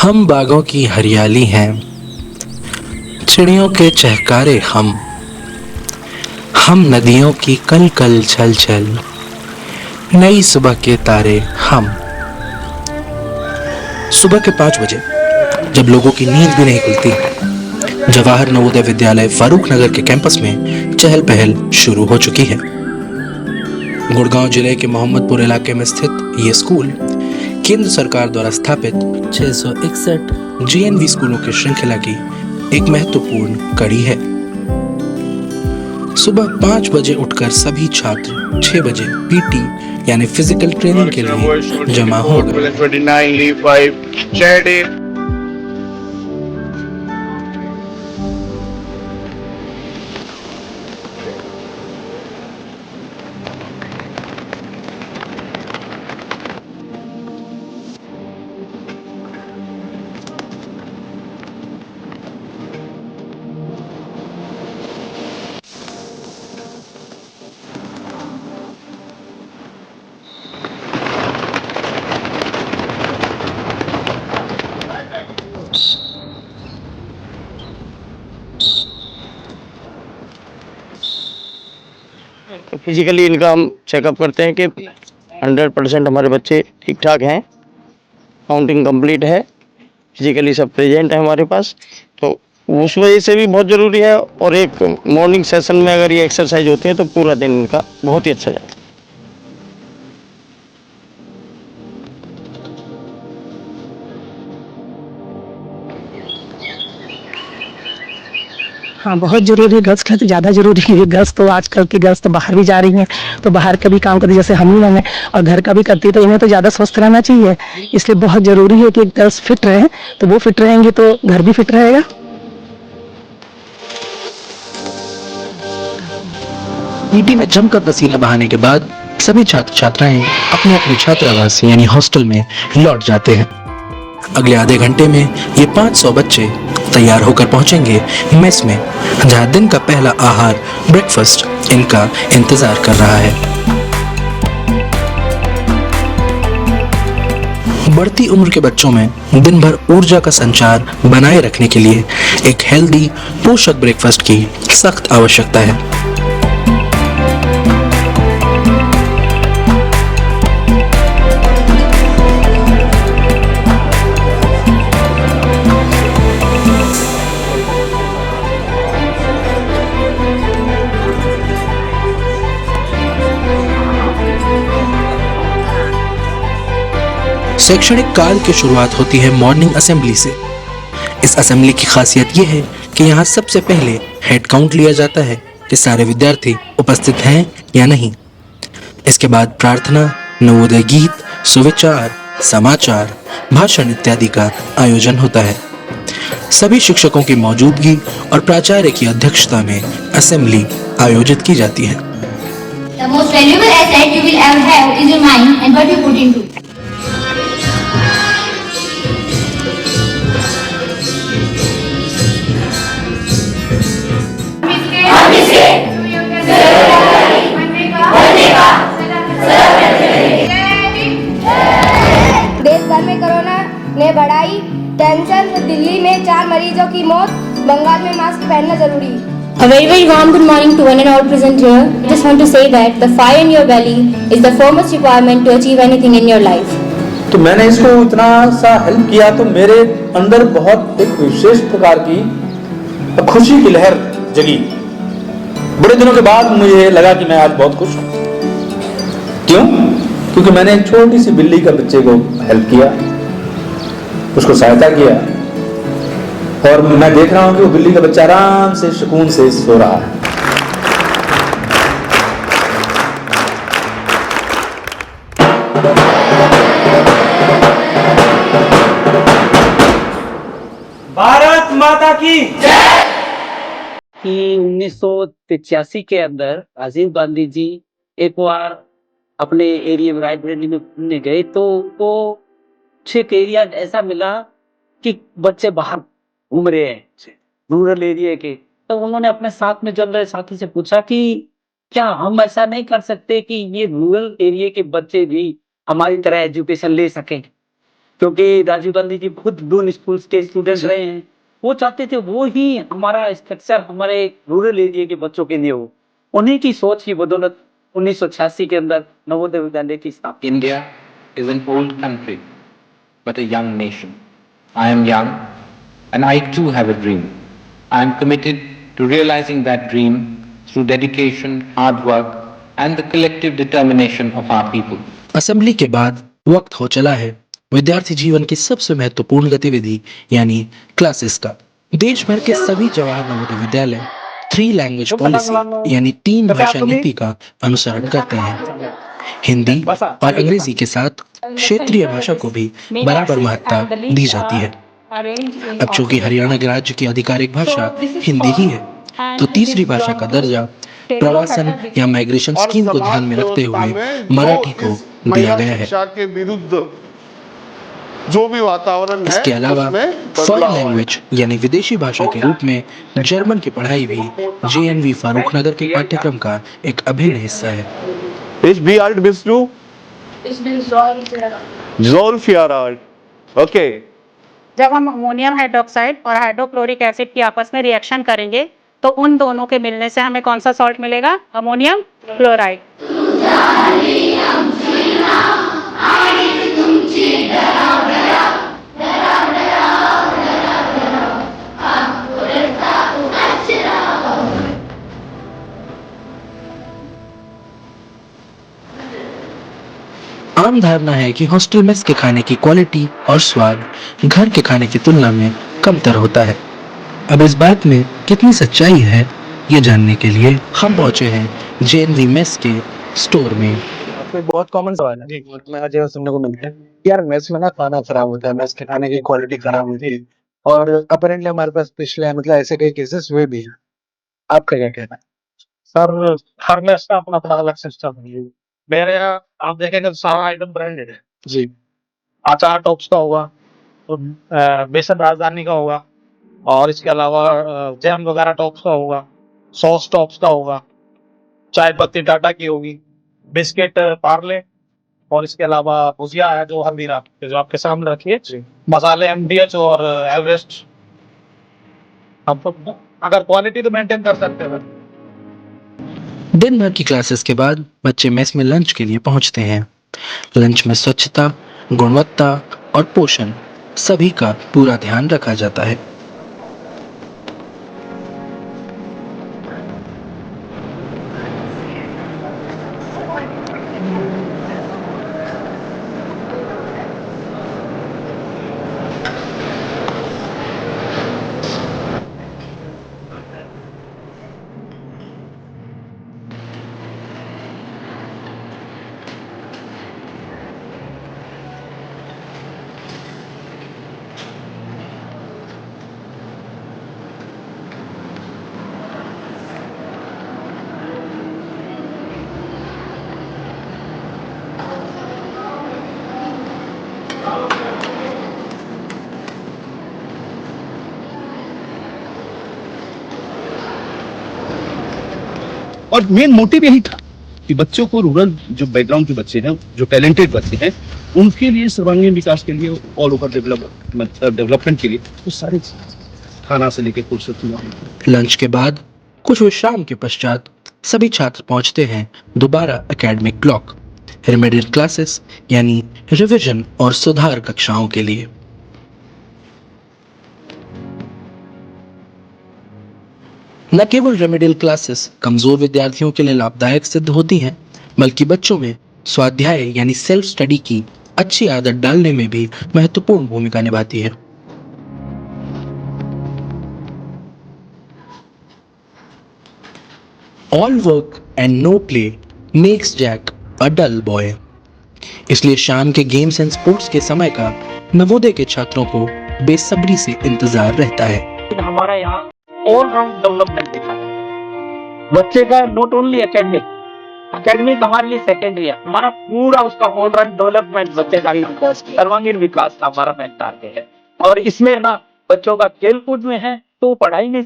हम बागों की हरियाली हैं, चिड़ियों के चहकारे हम नदियों की कल कल छल छल, नई सुबह के तारे हम। सुबह के 5 बजे जब लोगों की नींद भी नहीं खुलती, जवाहर नवोदय विद्यालय फारूक नगर के कैंपस में चहल पहल शुरू हो चुकी है। गुड़गांव जिले के मोहम्मदपुर इलाके में स्थित ये स्कूल केंद्र सरकार द्वारा स्थापित 661 जीएनवी स्कूलों की श्रृंखला की एक महत्वपूर्ण कड़ी है। सुबह 5 बजे उठकर सभी छात्र 6 बजे पीटी यानी फिजिकल ट्रेनिंग के लिए जमा हो गए। फिजिकली इनका हम चेकअप करते हैं कि 100% हमारे बच्चे ठीक ठाक हैं, काउंटिंग कंप्लीट है, फिजिकली सब प्रेजेंट है हमारे पास। तो उस वजह से भी बहुत ज़रूरी है। और एक मॉर्निंग सेशन में अगर ये एक्सरसाइज होते हैं तो पूरा दिन इनका बहुत ही अच्छा जाता है। हाँ, बहुत ज़रूरी है। गर्ल्स के लिए तो ज़्यादा ज़रूरी है। गर्ल्स तो आजकल की गर्ल्स तो बाहर भी जा रही हैं, तो बाहर का भी काम करती जैसे हम ही हैं, और घर का भी करती है, तो इन्हें तो ज़्यादा स्वस्थ रहना चाहिए। इसलिए बहुत ज़रूरी है कि गर्ल्स फिट रहें, तो वो फिट रहेंगी तो घर भी फिट रहेगा। पीटी में जमकर पसीना बहाने के बाद सभी छात्र छात्राएं अपने अपने छात्रावास यानी हॉस्टल में लौट जाते हैं। अगले आधे घंटे में ये 500 बच्चे तैयार होकर पहुंचेंगे मेस में, जहां दिन का पहला आहार ब्रेकफास्ट इनका इंतजार कर रहा है। बढ़ती उम्र के बच्चों में दिन भर ऊर्जा का संचार बनाए रखने के लिए एक हेल्दी पोषक ब्रेकफास्ट की सख्त आवश्यकता है। शैक्षणिक काल की शुरुआत होती है मॉर्निंग असेंबली से। इस असेंबली की खासियत यह है कि यहाँ सबसे पहले हेड काउंट लिया जाता है कि सारे विद्यार्थी उपस्थित हैं या नहीं। इसके बाद प्रार्थना, नवोदय गीत, सुविचार, समाचार, भाषण इत्यादि का आयोजन होता है। सभी शिक्षकों की मौजूदगी और प्राचार्य की अध्यक्षता में असेंबली आयोजित की जाती है। The most valuable asset you will ever have is your mind and what you put into it. देश भर में कोरोना ने बढ़ाई टेंशन। दिल्ली में 4 मरीजों की मौत। बंगाल में मास्क पहनना जरूरी। A very very warm good morning to one and all present here. Just want to say that the fire in your belly is the foremost requirement to achieve anything in your life. तो मैंने इसको इतना सा help किया तो मेरे अंदर बहुत एक विशेष प्रकार की खुशी की लहर जगी। बड़े दिनों के बाद मुझे लगा कि मैं आज बहुत खुश हूँ। क्यों? क्योंकि मैंने एक छोटी सी बिल्ली का बच्चे को हेल्प किया, उसको सहायता किया, और मैं देख रहा हूं कि वो बिल्ली का बच्चा आराम से सुकून से सो रहा है। भारत माता की जय। कि 1983 के अंदर राजीव गांधी जी एक बार अपने एरिया में रायबरेली में घूमने गए, तो उनको एक एरिया ऐसा मिला कि बच्चे बाहर घूम रहे हैं रूरल एरिया के। तो उन्होंने अपने साथ में चल रहे साथी से पूछा कि क्या हम ऐसा नहीं कर सकते कि ये रूरल एरिया के बच्चे भी हमारी तरह एजुकेशन ले सकें। क्योंकि राजीव गांधी जी खुद दून स्कूल के स्टूडेंट रहे हैं। वो चाहते थे वो ही हमारा स्ट्रक्चर हमारे रूरल एरिया के बच्चों के लिए हो। उन्हीं की सोच की बदौलत 1986 के अंदर नवोदय विद्यालय की स्थापना। India is an old country, but a young nation. I am young, and I too have a dream. I am committed to realizing that dream through dedication, hard work, and the collective determination of our people. Assembly के बाद वक्त हो चला है विद्यार्थी जीवन की सबसे महत्वपूर्ण गतिविधि यानी क्लासेस का। देश भर के सभी जवाहर नवोदय विद्यालय 3 लैंग्वेज पॉलिसी यानी 3 भाषा नीति का अनुसरण करते हैं। हिंदी और अंग्रेजी के साथ क्षेत्रीय भाषा को भी बराबर महत्ता दी जाती है। अब चूंकि हरियाणा के राज्य की आधिकारिक भाषा हिंदी ही है, तो तीसरी भाषा का दर्जा प्रवासन या माइग्रेशन स्कीम को ध्यान में रखते हुए मराठी को दिया गया है। शिक्षा के विरुद्ध जो भी वातावरण है, इसके अलावा फॉरेन लैंग्वेज यानी विदेशी भाषा के रूप में जर्मन की पढ़ाई भी JNV फारूक नगर के पाठ्यक्रम का एक अभिन्न हिस्सा है। ओके। जब हम अमोनियम हाइड्रोक्साइड और हाइड्रोक्लोरिक एसिड की आपस में रिएक्शन करेंगे तो उन दोनों के मिलने से हमें कौन सा सॉल्ट मिलेगा? Ammonium chloride. आम धारणा है कि हॉस्टल मेस के खाने की क्वालिटी और स्वाद घर के खाने की तुलना में कमतर होता है। अब इस बात में कितनी सच्चाई है, ये जानने के लिए हम पहुंचे हैं JNV मेस के स्टोर में। बहुत कॉमन सवाल है मैं आज सुनने को मिलता है यार मेस में ना खाना खराब होता है, मेस के खाने की क्वालिटी खराब होती है और अपरेंटली हमारे पास पिछले मतलब ऐसे कई केसेस हुए भी हैं। आपका क्या कहना है? सर हर मेस का अपना अपना अलग सिस्टम है। मेरे यहाँ आप देखेंगे तो सारा आइटम ब्रांडेड है जी। अचार टॉप्स का होगा, तो बेसन राजधानी का होगा, और इसके अलावा जैम वगैरह टॉप्स का होगा, सॉस टॉप्स का होगा, चाय पत्ती टाटा की होगी, बिस्किट पार्ले, और इसके अलावा भुजिया है जो हल्दीराम जो आपके सामने रखी है, मसाले MDH और एवरेस्ट। हम अगर क्वालिटी तो मेंटेन कर सकते हैं। दिन भर की क्लासेस के बाद बच्चे मेस में लंच के लिए पहुंचते हैं। लंच में स्वच्छता, गुणवत्ता और पोषण सभी का पूरा ध्यान रखा जाता है। और मेन मोटिव यही था कि बच्चों को रूरल जो बैकग्राउंड के बच्चे हैं, जो टैलेंटेड बच्चे हैं, उनके लिए सर्वांगीण विकास के लिए ऑल ओवर डेवलपमेंट के लिए तो सारे खाना से लेकर कुछ। लंच के बाद कुछ विश्राम के पश्चात सभी छात्र पहुंचते हैं दोबारा एकेडमिक ब्लॉक रेमेडियल क्लासेस यानी रिवीजन और सुधार कक्षाओं के लिए। न केवल रेमेडियल क्लासेस कमजोर विद्यार्थियों के लिए लाभदायक सिद्ध होती हैं, बल्कि बच्चों में स्वाध्याय यानी सेल्फ स्टडी की अच्छी आदत डालने में भी महत्वपूर्ण भूमिका निभाती है। All work and no play makes Jack a dull boy. इसलिए शाम के गेम्स एंड स्पोर्ट्स के समय का नवोदय के छात्रों को बेसब्री से इंतजार रहता है। हमारा यहाँ ऑल राउंड डेवलपमेंट दिखा है बच्चे का, नॉट ओनली एकेडमिक हमारे लिए सेकेंडरी है, हमारा पूरा उसका ऑल राउंड डेवलपमेंट बच्चे का सर्वांगीण विकास का हमारा मेन टारगेट है। और इसमें ना बच्चों का खेल कूद में है तो पढ़ाई में।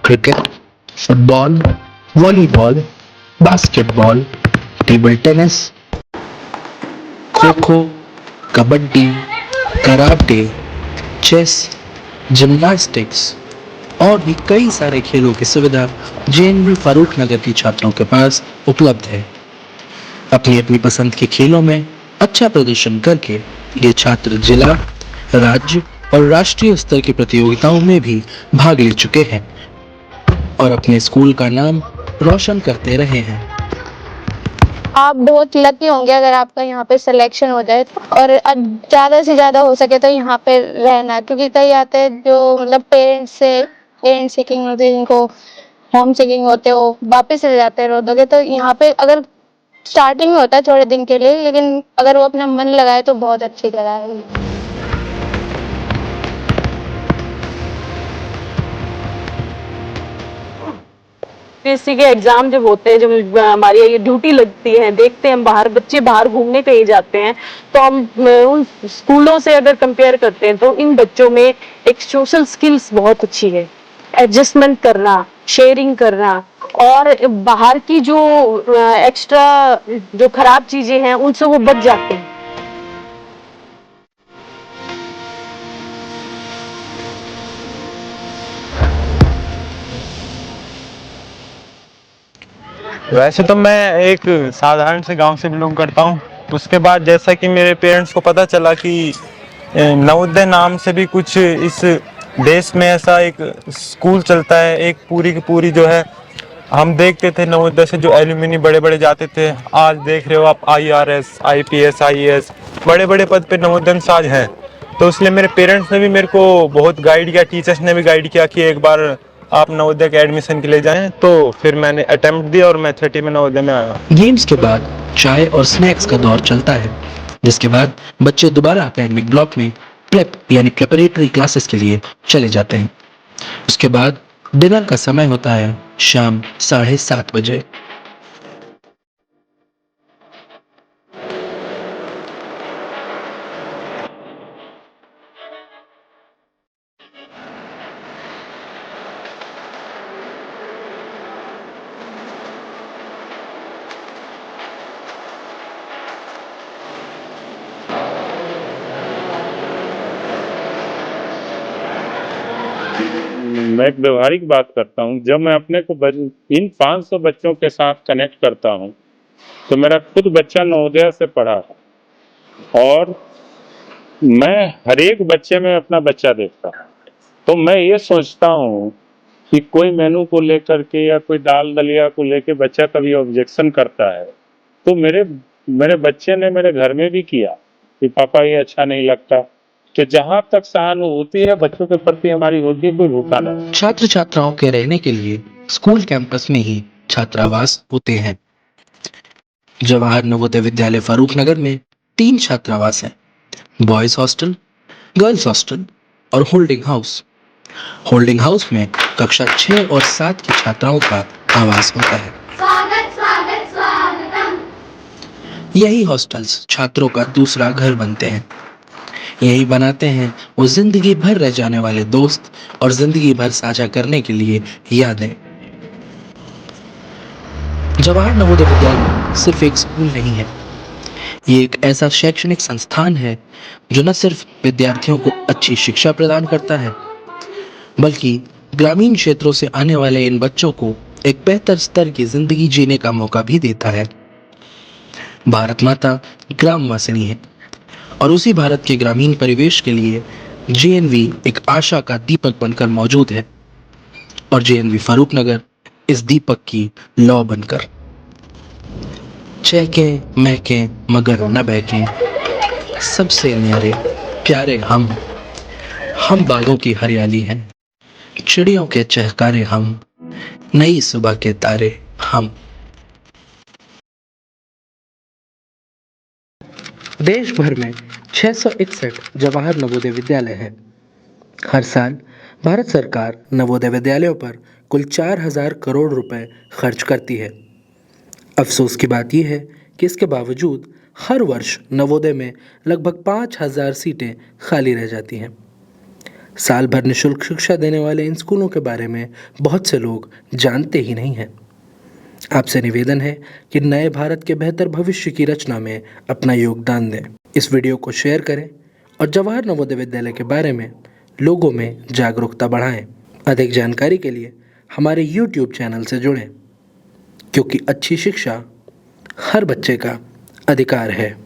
Cricket, football, volleyball, basketball, table tennis, kho-kho, kabaddi, karate, chess, gymnastics और भी कई सारे खेलों की सुविधा जेएनयू फारूक नगर के छात्रों के पास उपलब्ध है। अपनी अपनी पसंद के खेलों में अच्छा प्रदर्शन करके ये छात्र जिला, राज्य और राष्ट्रीय स्तर की प्रतियोगिताओं में भी भाग ले चुके हैं और अपने स्कूल का नाम रोशन करते रहे हैं। आप बहुत लकी होंगे अगर आपका यहाँ पे सिलेक्शन हो जाए और ज़्यादा से ज़्यादा हो सके तो यहाँ पे रहना, क्योंकि कई आते हैं जो मतलब पेरेंट्स सीकिंग होते हैं, जिनको होम सीकिंग होते हैं, वो वापस चले जाते हैं रोदोगे। तो यहाँ पे अगर स्टार्टिंग में होता है थोड़े दिन के लिए, लेकिन अगर वो अपना मन लगाए तो बहुत अच्छी जगह है। पीएससी के एग्जाम जब होते हैं, जब हमारी ये ड्यूटी लगती है, देखते हैं हम बाहर बच्चे बाहर घूमने कहीं जाते हैं, तो हम उन स्कूलों से अगर कंपेयर करते हैं तो इन बच्चों में एक सोशल स्किल्स बहुत अच्छी है। एडजस्टमेंट करना, शेयरिंग करना और बाहर की जो एक्स्ट्रा जो खराब चीजें हैं उनसे वो बच जाते हैं। वैसे तो मैं एक साधारण से गांव से बिलोंग करता हूं। उसके बाद जैसा कि मेरे पेरेंट्स को पता चला कि नवोदय नाम से भी कुछ इस देश में ऐसा एक स्कूल चलता है, एक पूरी की पूरी जो है, हम देखते थे नवोदय से जो एल्यूमिनी बड़े बड़े जाते थे, आज देख रहे हो आप IRS, IPS, IAS बड़े बड़े पद पे नवोदय आज हैं। तो इसलिए मेरे पेरेंट्स ने भी मेरे को बहुत गाइड किया, टीचर्स ने भी गाइड किया कि एक बार आप नवोदय के एडमिशन के लिए जाएं। तो फिर मैंने अटेम्प्ट दिया और मैं छठी में नवोदय में आया। गेम्स के बाद चाय और स्नैक्स का दौर चलता है, जिसके बाद बच्चे दोबारा एकेडमिक ब्लॉक में प्रेप यानी प्रिपरेटरी क्लासेस के लिए चले जाते हैं। उसके बाद डिनर का समय होता है शाम 7:30 बजे। मैं एक व्यवहारिक बात करता हूँ। जब मैं अपने को इन 500 बच्चों के साथ कनेक्ट करता हूँ तो मेरा खुद बच्चा नवोदय से पढ़ा और मैं हर एक बच्चे में अपना बच्चा देखता हूँ। तो मैं ये सोचता हूँ कि कोई मेनू को लेकर के या कोई दाल दलिया को लेकर बच्चा कभी ऑब्जेक्शन करता है तो मेरे बच्चे ने मेरे घर में भी किया कि पापा ये अच्छा नहीं लगता। कि जहां तक सहानुभूति है बच्चों के प्रति हमारी होती है, कोई भूखा नहीं। छात्र छात्राओं के रहने के लिए स्कूल कैंपस में ही छात्रावास होते हैं। जवाहर नवोदय विद्यालय फारूक नगर में 3 छात्रावास हैं: बॉयज हॉस्टल, गर्ल्स हॉस्टल और होल्डिंग हाउस। होल्डिंग हाउस में कक्षा 6 और 7 की छात्राओं का आवास होता है। यही हॉस्टल्स छात्रों का दूसरा घर बनते हैं। यही बनाते हैं वो जिंदगी भर रह जाने वाले दोस्त और जिंदगी भर साझा करने के लिए यादें। जवाहर नवोदय विद्यालय सिर्फ एक स्कूल नहीं है, ये एक ऐसा शैक्षणिक संस्थान है जो न सिर्फ विद्यार्थियों को अच्छी शिक्षा प्रदान करता है, बल्कि ग्रामीण क्षेत्रों से आने वाले इन बच्चों को एक बेहतर स्तर की जिंदगी जीने का मौका भी देता है। भारत माता ग्रामवासिनी है और उसी भारत के ग्रामीण परिवेश के लिए जेएनवी एक आशा का दीपक बनकर मौजूद है और जेएनवी फारूक नगर इस दीपक की लौ बनकर। चहकें महकें मगर न बहकें, सबसे न्यारे प्यारे हम बागों की हरियाली हैं, चिड़ियों के चहकारे हम, नई सुबह के तारे हम। देश भर में 661 जवाहर नवोदय विद्यालय हैं। हर साल भारत सरकार नवोदय विद्यालयों पर कुल 4,000 करोड़ रुपए खर्च करती है। अफसोस की बात यह है कि इसके बावजूद हर वर्ष नवोदय में लगभग 5,000 सीटें खाली रह जाती हैं। साल भर निःशुल्क शिक्षा देने वाले इन स्कूलों के बारे में बहुत से लोग जानते ही नहीं हैं। आपसे निवेदन है कि नए भारत के बेहतर भविष्य की रचना में अपना योगदान दें। इस वीडियो को शेयर करें और जवाहर नवोदय विद्यालय के बारे में लोगों में जागरूकता बढ़ाएं। अधिक जानकारी के लिए हमारे YouTube चैनल से जुड़ें, क्योंकि अच्छी शिक्षा हर बच्चे का अधिकार है।